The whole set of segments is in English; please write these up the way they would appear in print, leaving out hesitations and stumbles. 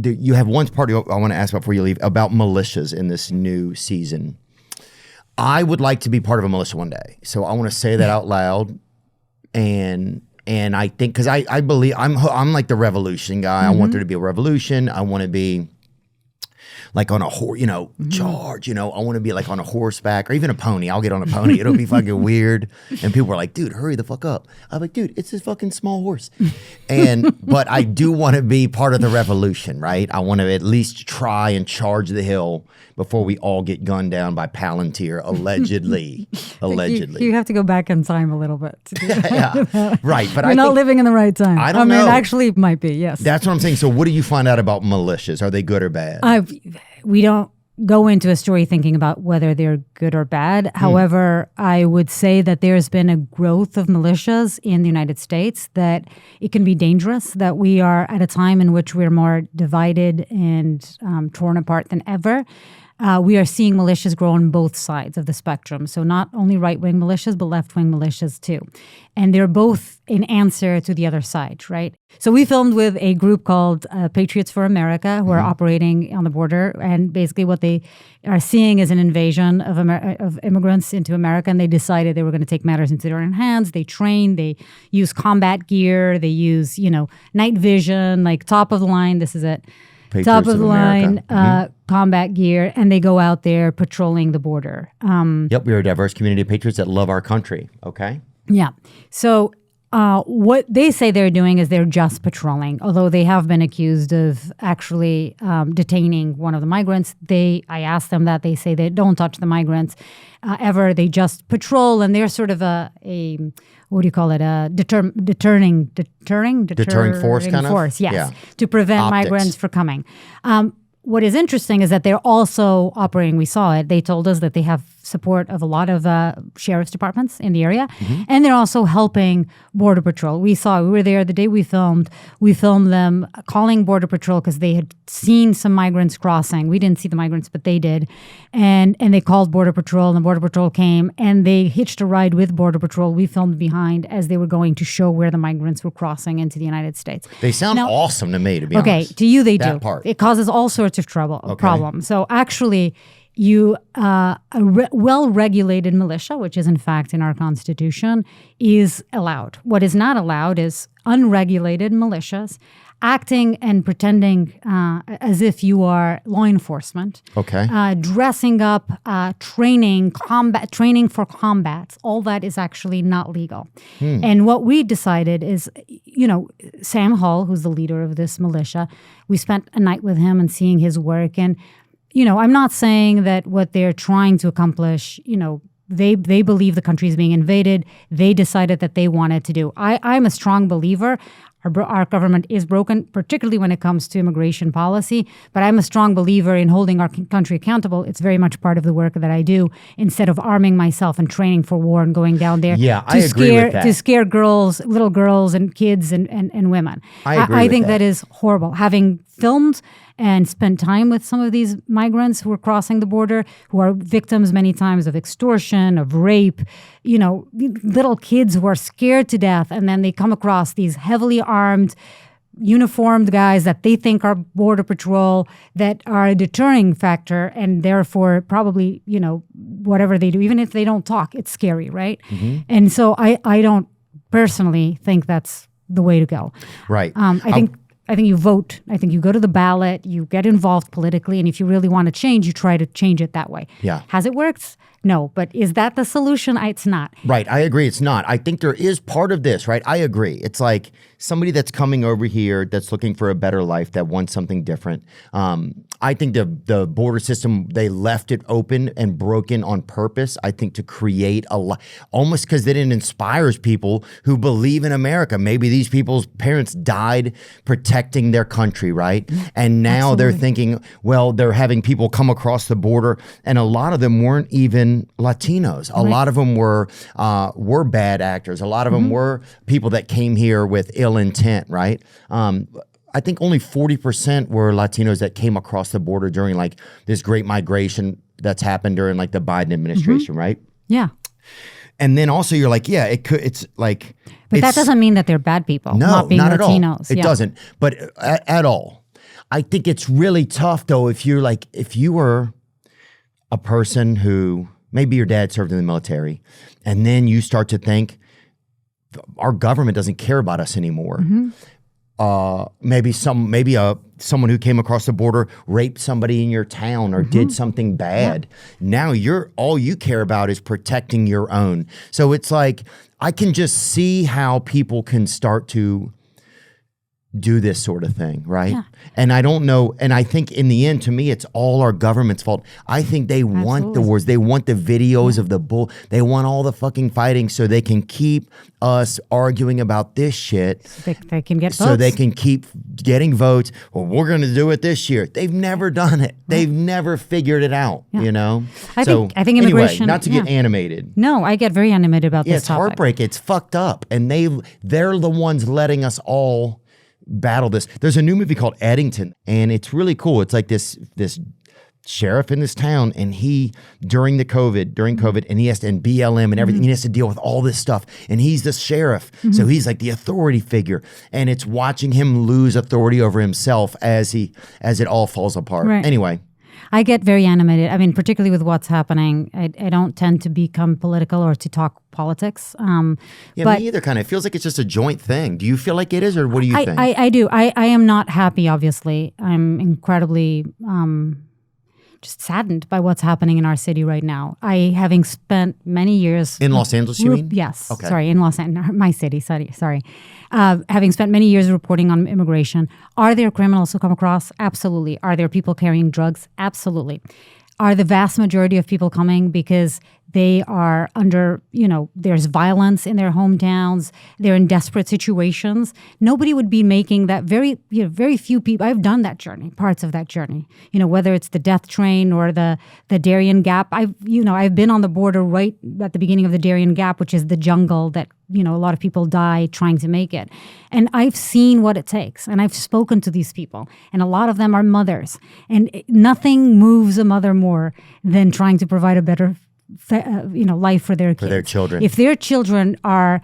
you have one part I want to ask about before you leave about militias in this new season. I would like to be part of a militia one day. So I want to say that out loud. And I think, because I believe, I'm like the revolution guy. I want there to be a revolution. I want to be like on a horse, charge, I want to be like on a horseback or even a pony. I'll get on a pony. It'll be fucking weird. And people are like, dude, hurry the fuck up. I'm like, dude, it's this fucking small horse. But I do want to be part of the revolution, right? I want to at least try and charge the hill before we all get gunned down by Palantir, allegedly. You have to go back in time a little bit to do that. Yeah. Right. But You're not living in the right time. I don't know. It actually might be, yes. That's what I'm saying. So what do you find out about militias? Are they good or bad? We don't go into a story thinking about whether they're good or bad. However, I would say that there's been a growth of militias in the United States, that it can be dangerous, that we are at a time in which we're more divided and torn apart than ever. We are seeing militias grow on both sides of the spectrum. So not only right-wing militias, but left-wing militias too. And they're both in answer to the other side, right? So we filmed with a group called Patriots for America, who are operating on the border. And basically what they are seeing is an invasion of immigrants into America. And they decided they were going to take matters into their own hands. They train, they use combat gear, they use, night vision, like top of the line. This is it. Patriots top of the line combat gear, and they go out there patrolling the border. Yep, we are a diverse community of patriots that love our country. Okay. Yeah. So what they say they're doing is they're just patrolling, although they have been accused of actually detaining one of the migrants. I asked them that. They say they don't touch the migrants ever. They just patrol, and they're sort of a what do you call it? A deterring force, kind of? Force, yes, yeah. To prevent Optics. migrants from coming. What is interesting is that they're also operating, we saw it, they told us that they have support of a lot of sheriff's departments in the area, and they're also helping Border Patrol. We were there the day we filmed them calling Border Patrol because they had seen some migrants crossing. We didn't see the migrants, but they did. And they called Border Patrol, and the Border Patrol came, and they hitched a ride with Border Patrol. We filmed behind as they were going to show where the migrants were crossing into the United States. They sound awesome to me, to be honest. Okay, to you they that do. Part. It causes all sorts of problems. So actually, a well-regulated militia, which is in fact in our Constitution, is allowed. What is not allowed is unregulated militias acting and pretending as if you are law enforcement. Okay. Dressing up, training for combat. All that is actually not legal. And what we decided is, Sam Hall, who's the leader of this militia, we spent a night with him and seeing his work. And I'm not saying that what they're trying to accomplish, they believe the country is being invaded. They decided that they wanted to do. I'm a strong believer. Our government is broken, particularly when it comes to immigration policy. But I'm a strong believer in holding our country accountable. It's very much part of the work that I do, instead of arming myself and training for war and going down there I agree with that. to scare little girls and kids and women. I think that is horrible. Having filmed and spent time with some of these migrants who are crossing the border, who are victims many times of extortion, of rape, little kids who are scared to death, and then they come across these heavily armed, uniformed guys that they think are Border Patrol, that are a deterring factor, and therefore probably, whatever they do, even if they don't talk, it's scary, right? And so I don't personally think that's the way to go. Right. I think you vote. I think you go to the ballot, you get involved politically, and if you really want to change, you try to change it that way. Yeah. Has it worked? No. But is that the solution? It's not. Right. I agree. It's not. I think there is part of this, right? I agree. It's like somebody that's coming over here that's looking for a better life, that wants something different. I think the border system, they left it open and broken on purpose, I think, to create almost because it inspires people who believe in America. Maybe these people's parents died protecting their country, right? And now they're thinking, well, they're having people come across the border, and a lot of them weren't even Latinos. A lot of them were bad actors. A lot of them were people that came here with ill intent, right? I think only 40% were Latinos that came across the border during like this great migration that's happened during like the Biden administration, right? Yeah. And then also you're like, yeah, it's like. But that doesn't mean that they're bad people. No, not being not Latinos. at all. It doesn't, but at all. I think it's really tough though if you were a person who maybe your dad served in the military, and then you start to think our government doesn't care about us anymore. Maybe someone who came across the border raped somebody in your town or did something bad. Now all you care about is protecting your own. So it's like I can just see how people can start to do this sort of thing, right? Yeah. And I don't know, and I think in the end, to me, it's all our government's fault. I think they want the wars. They want the videos of the bull. They want all the fucking fighting so they can keep us arguing about this shit. They can get votes. So they can keep getting votes. Well, we're going to do it this year. They've never done it. They've never figured it out, you know? I think immigration... Anyway, not to get animated. No, I get very animated about this It's topic. heartbreak. It's fucked up. And they're the ones letting us all battle this. There's a new movie called Eddington, and it's really cool. It's like this sheriff in this town, and he during COVID, and he has to and BLM and everything. He has to deal with all this stuff, and he's the sheriff, so he's like the authority figure. And it's watching him lose authority over himself as it all falls apart. Right. Anyway. I get very animated. I mean, particularly with what's happening. I don't tend to become political or to talk politics. Yeah, but me either. Kind of. It feels like it's just a joint thing. Do you feel like it is, or what do you think? I do. I am not happy, obviously. I'm incredibly just saddened by what's happening in our city right now. Having spent many years... In Los Angeles, you mean? Yes. Okay. Sorry, in Los Angeles, my city, sorry. Having spent many years reporting on immigration, are there criminals who come across? Absolutely. Are there people carrying drugs? Absolutely. Are the vast majority of people coming because they are under, there's violence in their hometowns, they're in desperate situations? Nobody would be making that very few people. I've done that journey, parts of that journey, whether it's the death train or the Darien Gap. I've been on the border right at the beginning of the Darien Gap, which is the jungle that, a lot of people die trying to make it. And I've seen what it takes, and I've spoken to these people, and a lot of them are mothers. And nothing moves a mother more than trying to provide a better life for their kids. For their children. If their children are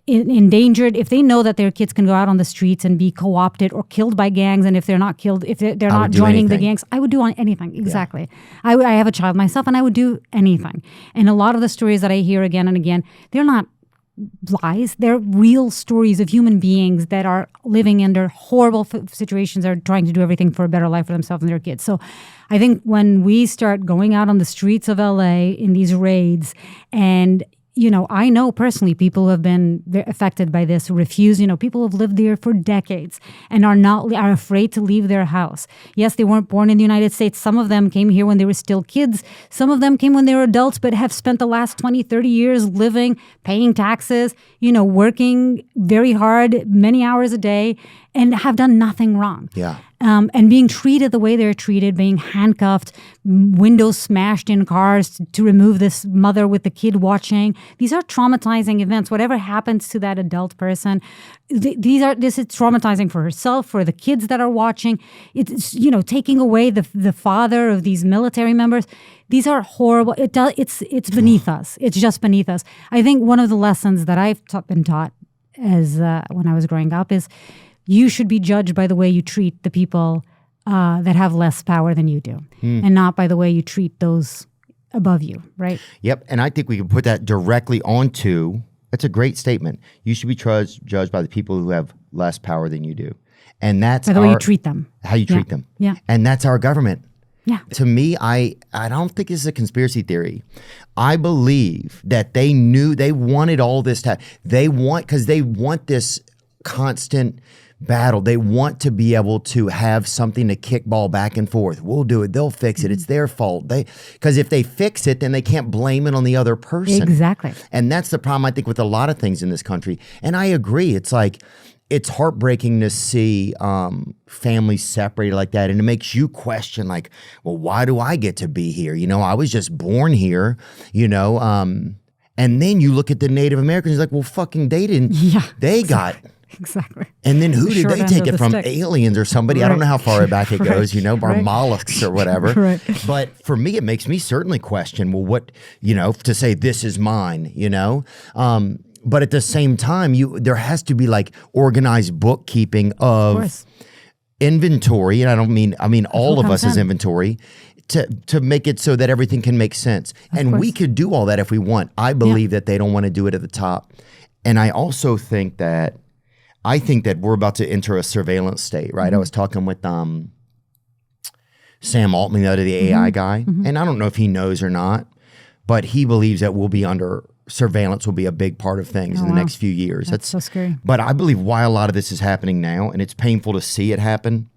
endangered, if they know that their kids can go out on the streets and be co-opted or killed by gangs, and if they're not killed, if they're not joining the gangs, I would do anything. Exactly. Yeah. I have a child myself, and I would do anything. And a lot of the stories that I hear again and again, they're not lies. They're real stories of human beings that are living under horrible situations, are trying to do everything for a better life for themselves and their kids. So I think when we start going out on the streets of LA in these raids, and I know personally people who have been affected by this, refuse, people who have lived there for decades and are afraid to leave their house. Yes, they weren't born in the United States. Some of them came here when they were still kids. Some of them came when they were adults, but have spent the last 20, 30 years living, paying taxes, working very hard, many hours a day, and have done nothing wrong. Yeah. And being treated the way they're treated, being handcuffed, windows smashed in cars to remove this mother with the kid watching. These are traumatizing events. Whatever happens to that adult person, this is traumatizing for herself, for the kids that are watching. It's taking away the father of these military members. These are horrible. It's beneath us. It's just beneath us. I think one of the lessons that I've been taught as when I was growing up is, you should be judged by the way you treat the people that have less power than you do, and not by the way you treat those above you, right? Yep, and I think we can put that directly onto, that's a great statement. You should be judged by the people who have less power than you do. And that's by the way you treat them. How you treat them. Yeah. And that's our government. Yeah. To me, I don't think this is a conspiracy theory. I believe that they knew, they wanted all this to, because they want this constant battle. They want to be able to have something to kick ball back and forth. We'll do it. They'll fix it. It's their fault. Because if they fix it, then they can't blame it on the other person. Exactly. And that's the problem, I think, with a lot of things in this country. And I agree. It's like, it's heartbreaking to see families separated like that. And it makes you question, like, well, why do I get to be here? I was just born here, and then you look at the Native Americans, like, well, fucking, they didn't. Yeah. They got... Exactly. And then who did they take it from? Stick. Aliens or somebody? Right. I don't know how far back it goes, or mollusks or whatever. Right. But for me, it makes me certainly question, well, what, to say this is mine, But at the same time, there has to be like organized bookkeeping of inventory, and I mean all of us as in. inventory, to make it so that everything can make sense. And we could do all that if we want. I believe that they don't want to do it at the top. And I also think that we're about to enter a surveillance state, right? I was talking with Sam Altman, the other the AI guy, and I don't know if he knows or not, but he believes that we'll be under surveillance will be a big part of things in the next few years. That's so scary. But I believe why a lot of this is happening now, and it's painful to see it happen,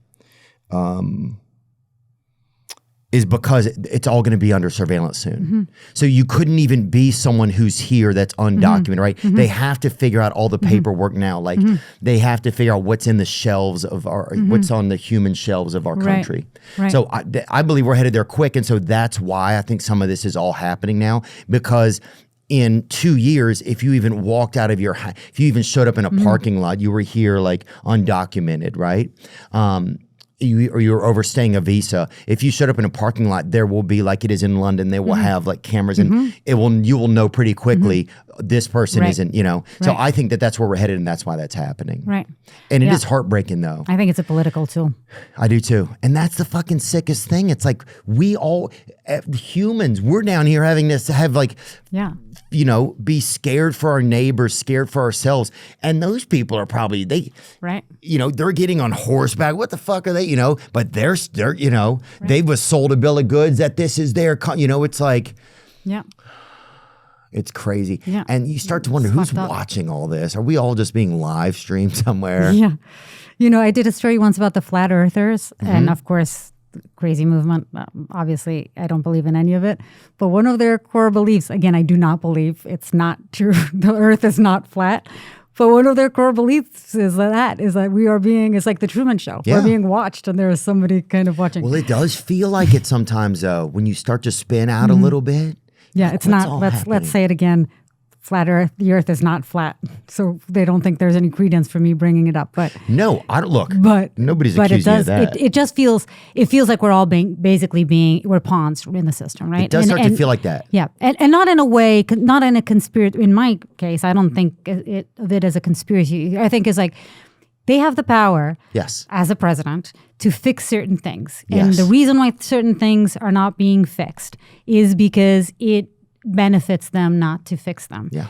is because it's all going to be under surveillance soon. So you couldn't even be someone who's here that's undocumented, right? They have to figure out all the paperwork now. Like they have to figure out what's in the shelves of what's on the human shelves of our country. Right. So I believe we're headed there quick. And so that's why I think some of this is all happening now, because in 2 years, if you even walked out of if you even showed up in a parking lot, you were here like undocumented, right? You're overstaying a visa. If you showed up in a parking lot, there will be, like it is in London, they will have like cameras, and you will know pretty quickly this person isn't, So I think that that's where we're headed, and that's why that's happening. Right. And it is heartbreaking, though. I think it's a political tool. I do too. And that's the fucking sickest thing. It's like we all, humans, we're down here having this, have like, be scared for our neighbors, scared for ourselves. And those people are probably, they're getting on horseback. What the fuck are they, but they're they was sold a bill of goods that this is their, it's like, it's crazy. Yeah. And you start to wonder who's watching all this. Are we all just being live streamed somewhere? Yeah. I did a story once about the flat earthers, and of course, crazy movement. Obviously, I don't believe in any of it. But one of their core beliefs, again, I do not believe it's not true. The earth is not flat. But one of their core beliefs is that we are being, it's like the Truman Show. Yeah. We're being watched, and there is somebody kind of watching. Well, it does feel like it sometimes, though, when you start to spin out a little bit. Yeah, it's not. Let's say it again. Flat Earth. The Earth is not flat, so they don't think there's any credence for me bringing it up. But no, I don't look. But nobody's accusing you of that. It just feels. It feels like we're all we're pawns in the system, right? It does start to feel like that. Yeah, and not in a way, not in a conspiracy. In my case, I don't think of it as a conspiracy. I think it's like they have the power, as a president, to fix certain things. And the reason why certain things are not being fixed is because it benefits them not to fix them. Yeah.